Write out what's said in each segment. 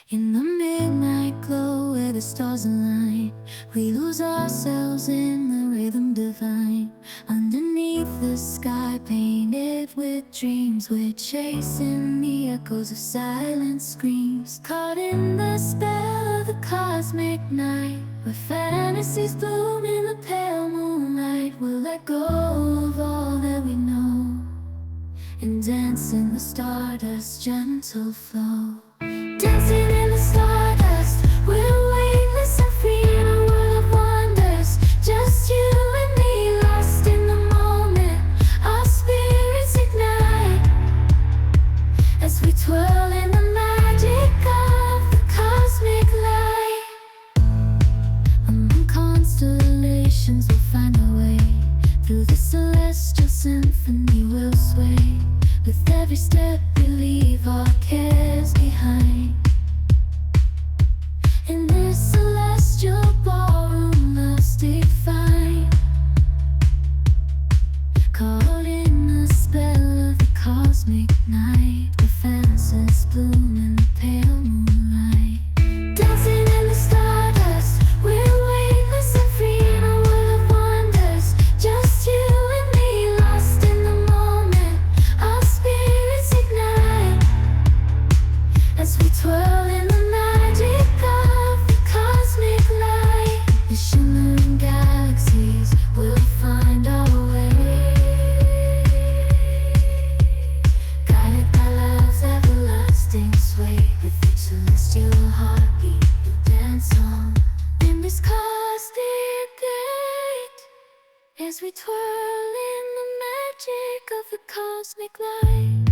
In the midnight glow where the stars align, we lose ourselves in the rhythm divine. Underneath the sky painted with dreams, we're chasing the echoes of silent screams. Caught in the spell of the cosmic night, where fantasies bloom in the pale moonlight. We'll let go of all that we know and dance in the stardust's gentle flow. Dancing in the stardust, we're weightless and free in a world of wonders. Just you and me, lost in the moment. Our spirits ignite as we twirl in the magic of the cosmic light. Among constellations, we'll find our way. Through the celestial symphony, we'll sway. With every step, we leave our cares behind. In this celestial ballroom, love's defined. Caught in the spell of the cosmic night, where fantasies bloom in the pale moonlight. Dancing in the stardust, we're weightless and free in a world of wonders. Just you and me, lost in the moment. Our spirits ignite as we twirl in the magic of the cosmic light. The shimmering galaxies will find our way, guided by love's everlasting sway. With each celestial heartbeat, we dance on in this cosmic gate, as we twirl in the magic of the cosmic light.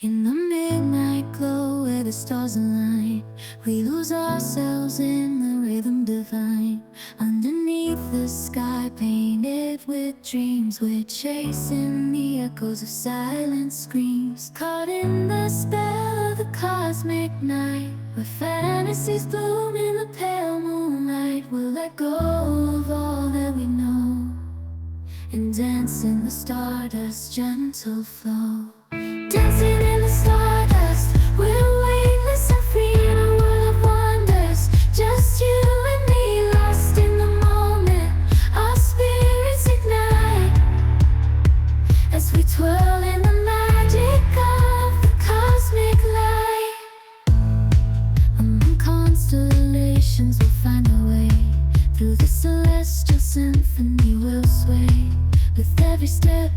In the midnight glow where the stars align, we lose ourselves in the rhythm divine. Underneath the sky painted with dreams, we're chasing the echoes of silent screams. Caught in the spell of the cosmic night, where fantasies bloom in the pale moonlight. We'll let go of all that we know and dance in the stardust's gentle flow. Dancing in the stardust, we're weightless and free in a world of wonders. Just you and me, lost in the moment. Our spirits ignite as we twirl in the magic of the cosmic light. Among constellations, we'll find our way. Through the celestial symphony, we'll sway. With every step,